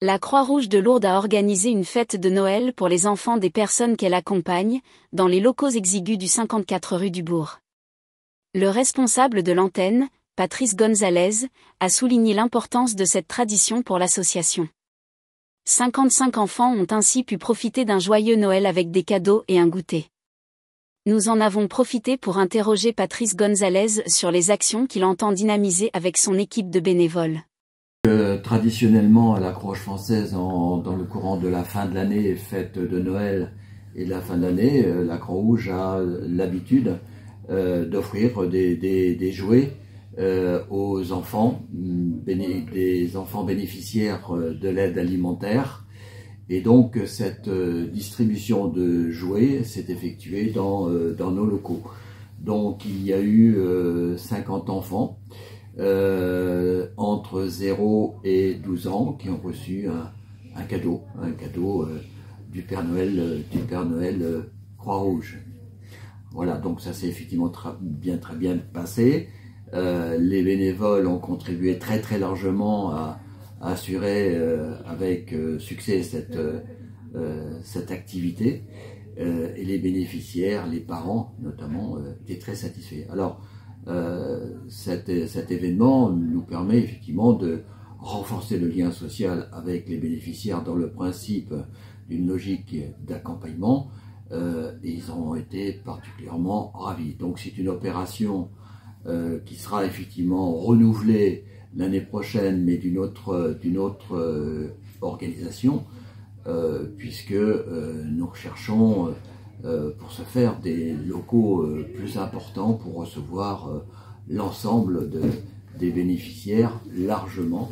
La Croix-Rouge de Lourdes a organisé une fête de Noël pour les enfants des personnes qu'elle accompagne, dans les locaux exigus du 54 rue du Bourg. Le responsable de l'antenne, Patrice Gonzalez, a souligné l'importance de cette tradition pour l'association. 55 enfants ont ainsi pu profiter d'un joyeux Noël avec des cadeaux et un goûter. Nous en avons profité pour interroger Patrice Gonzalez sur les actions qu'il entend dynamiser avec son équipe de bénévoles. Traditionnellement, à la Croix-Rouge française, dans le courant de la fin de l'année, fête de Noël et de la fin de l'année, la Croix-Rouge a l'habitude d'offrir des jouets aux enfants, des enfants bénéficiaires de l'aide alimentaire. Et donc cette distribution de jouets s'est effectuée dans nos locaux. Donc il y a eu 50 enfants entre 0 et 12 ans qui ont reçu un cadeau du Père Noël Croix-Rouge. Voilà, donc ça s'est effectivement très bien passé. Les bénévoles ont contribué très largement à assurer avec succès cette activité, et les bénéficiaires, les parents notamment, étaient très satisfaits. Alors cet événement nous permet effectivement de renforcer le lien social avec les bénéficiaires dans le principe d'une logique d'accompagnement, et ils ont été particulièrement ravis. Donc c'est une opération qui sera effectivement renouvelée l'année prochaine, mais d'une autre organisation, puisque nous recherchons pour ce faire des locaux plus importants pour recevoir l'ensemble des bénéficiaires largement.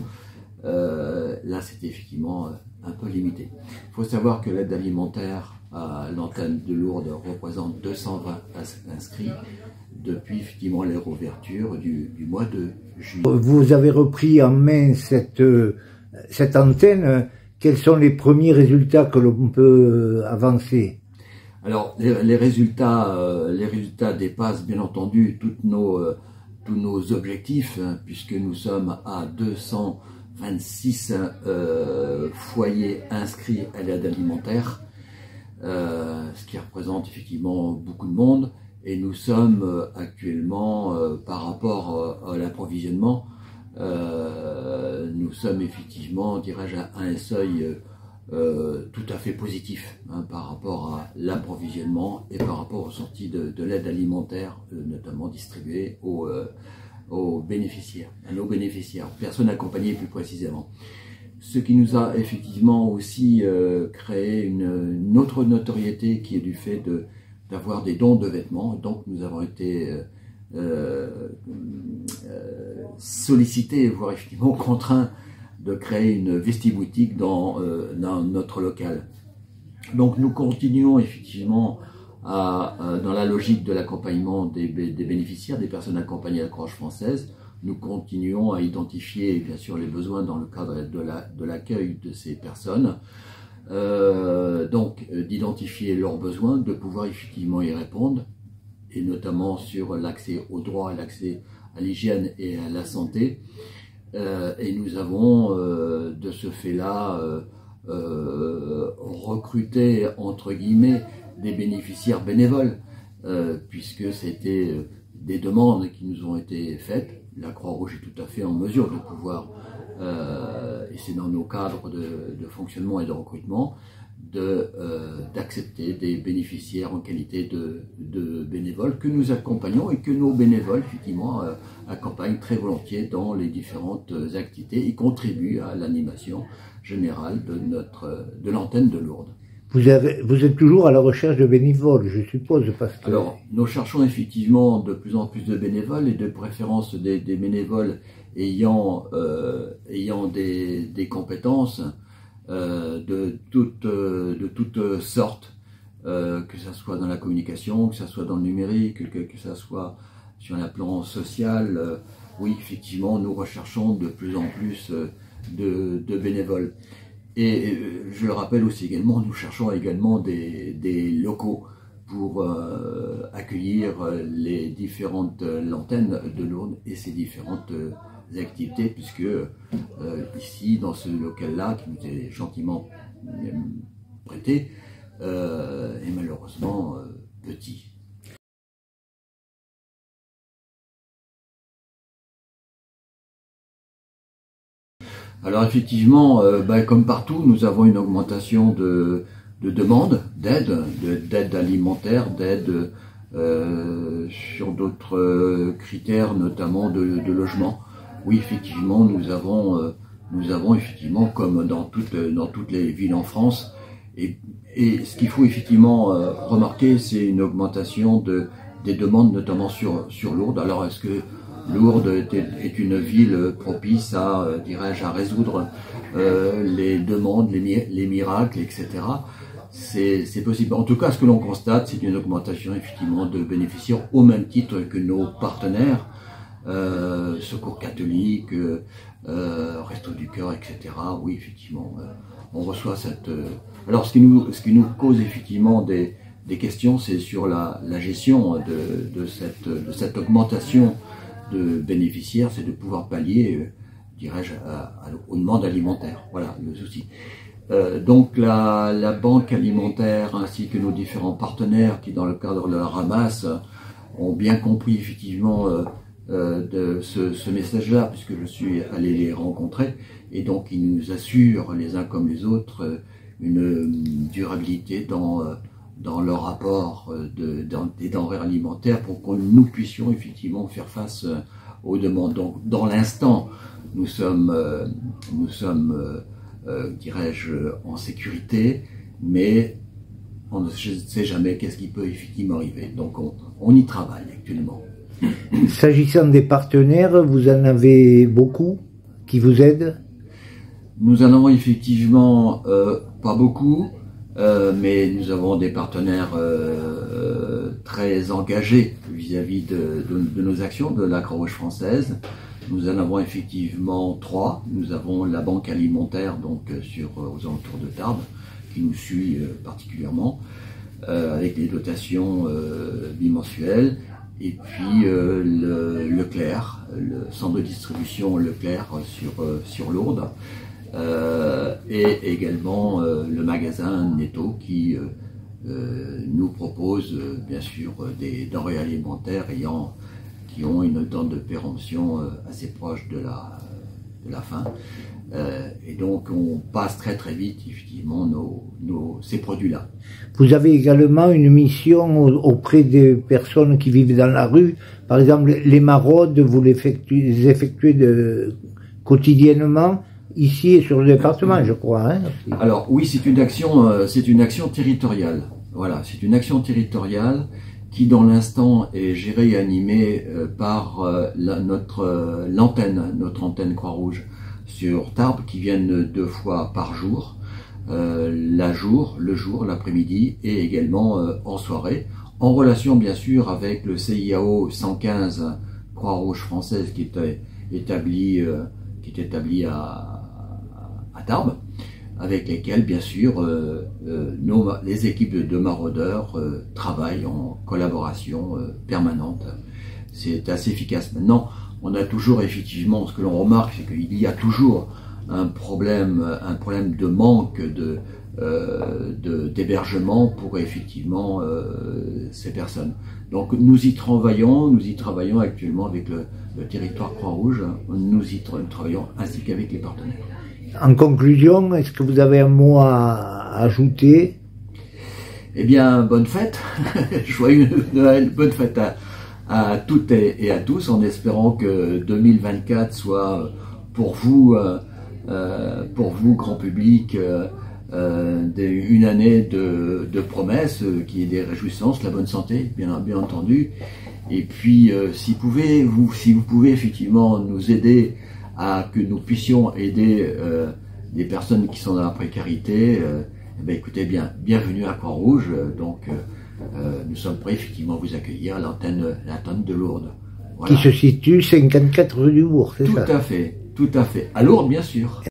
Là, c'est effectivement un peu limité. Il faut savoir que l'aide alimentaire à l'antenne de Lourdes représente 220 inscrits depuis effectivement la réouverture du mois de juillet. Vous avez repris en main cette antenne. Quels sont les premiers résultats que l'on peut avancer? Alors les résultats dépassent bien entendu tous nos objectifs, hein, puisque nous sommes à 226 foyers inscrits à l'aide alimentaire, ce qui représente effectivement beaucoup de monde. Et nous sommes actuellement, par rapport à l'approvisionnement, nous sommes effectivement, dirais-je, à un seuil tout à fait positif, hein, par rapport à l'approvisionnement et par rapport aux sorties de l'aide alimentaire, notamment distribuée aux bénéficiaires, à nos bénéficiaires, aux personnes accompagnées plus précisément. Ce qui nous a effectivement aussi créé une autre notoriété, qui est du fait d'avoir des dons de vêtements. Donc nous avons été sollicités, voire effectivement contraints de créer une vestiboutique dans notre local. Donc nous continuons effectivement dans la logique de l'accompagnement des bénéficiaires, des personnes accompagnées à la Croix-Rouge française. Nous continuons à identifier bien sûr les besoins dans le cadre de l'accueil de ces personnes. Donc d'identifier leurs besoins, de pouvoir effectivement y répondre, et notamment sur l'accès aux droits, l'accès à l'hygiène et à la santé. Et nous avons de ce fait-là recruté entre guillemets des bénéficiaires bénévoles, puisque c'était des demandes qui nous ont été faites. La Croix-Rouge est tout à fait en mesure de pouvoir, et c'est dans nos cadres de fonctionnement et de recrutement, d'accepter des bénéficiaires en qualité de bénévoles que nous accompagnons, et que nos bénévoles effectivement accompagnent très volontiers dans les différentes activités et contribuent à l'animation générale de l'antenne de Lourdes. Vous êtes toujours à la recherche de bénévoles, je suppose, parce que... Alors, nous cherchons effectivement de plus en plus de bénévoles, et de préférence des bénévoles ayant des compétences de toutes sortes, que ce soit dans la communication, que ce soit dans le numérique, que ce soit sur un plan social. Oui, effectivement, nous recherchons de plus en plus de bénévoles. Et je le rappelle aussi également, nous cherchons également des locaux pour accueillir les différentes antennes de Lourdes et ses différentes activités, puisque ici, dans ce local-là, qui nous est gentiment prêté, est malheureusement petit. Alors effectivement, comme partout, nous avons une augmentation de demandes, d'aide alimentaire, d'aide sur d'autres critères, notamment de logement. Oui, effectivement, nous avons effectivement, comme dans toutes les villes en France, et ce qu'il faut effectivement remarquer, c'est une augmentation des demandes, notamment sur Lourdes. Alors, est-ce que Lourdes est une ville propice à, dirais-je, à résoudre les demandes, les miracles, etc. C'est possible. En tout cas, ce que l'on constate, c'est une augmentation effectivement de bénéficiaires au même titre que nos partenaires, Secours catholique, Resto du Cœur, etc. Oui, effectivement, on reçoit cette. Alors, ce qui nous cause effectivement des questions, c'est sur la gestion de cette augmentation de bénéficiaires, c'est de pouvoir pallier, dirais-je, aux demandes alimentaires. Voilà le souci. Donc la banque alimentaire ainsi que nos différents partenaires qui, dans le cadre de la ramasse, ont bien compris effectivement de ce message-là, puisque je suis allé les rencontrer, et donc ils nous assurent les uns comme les autres une durabilité dans leur apport des denrées alimentaires pour que nous puissions effectivement faire face aux demandes. Donc dans l'instant, nous sommes dirais-je, en sécurité, mais on ne sait jamais qu'est-ce qui peut effectivement arriver. Donc on y travaille actuellement. S'agissant des partenaires, vous en avez beaucoup qui vous aident? Nous en avons effectivement pas beaucoup, mais nous avons des partenaires très engagés vis-à-vis de nos actions, de la Croix-Rouge française. Nous en avons effectivement 3. Nous avons la banque alimentaire, donc aux alentours de Tarbes, qui nous suit particulièrement, avec des dotations bimensuelles. Et puis Leclerc, le centre de distribution Leclerc sur Lourdes. Et également le magasin Netto qui nous propose bien sûr des denrées alimentaires qui ont une date de péremption assez proche de la fin. Et donc on passe très très vite effectivement ces produits-là. Vous avez également une mission auprès des personnes qui vivent dans la rue. Par exemple, les maraudes, vous les effectuez quotidiennement ici et sur le département, je crois. Hein, alors oui, c'est une action territoriale. Voilà, c'est une action territoriale qui dans l'instant est gérée et animée par notre antenne Croix-Rouge sur Tarbes, qui viennent 2 fois par jour, le jour, l'après-midi, et également en soirée, en relation bien sûr avec le CIAO 115 Croix-Rouge française qui est établi à Tarbes, avec lesquels bien sûr les équipes de maraudeurs travaillent en collaboration permanente. C'est assez efficace. Maintenant, on a toujours effectivement, ce que l'on remarque, c'est qu'il y a toujours un problème de manque d'hébergement pour effectivement ces personnes. Donc nous y travaillons actuellement avec le territoire Croix-Rouge, nous travaillons ainsi qu'avec les partenaires. En conclusion, est-ce que vous avez un mot à ajouter? Eh bien, bonne fête, joyeux Noël, bonne fête à toutes et à tous, en espérant que 2024 soit pour vous, grand public, une année de promesses, qui est des réjouissances, la bonne santé, bien entendu. Et puis, si vous pouvez effectivement nous aider à que nous puissions aider des personnes qui sont dans la précarité, écoutez bien, bienvenue à Croix-Rouge. Donc, nous sommes prêts effectivement à vous accueillir à l'antenne de Lourdes. Voilà. Qui se situe 54 rue du Bourg, c'est ça? Tout à fait, à Lourdes bien sûr.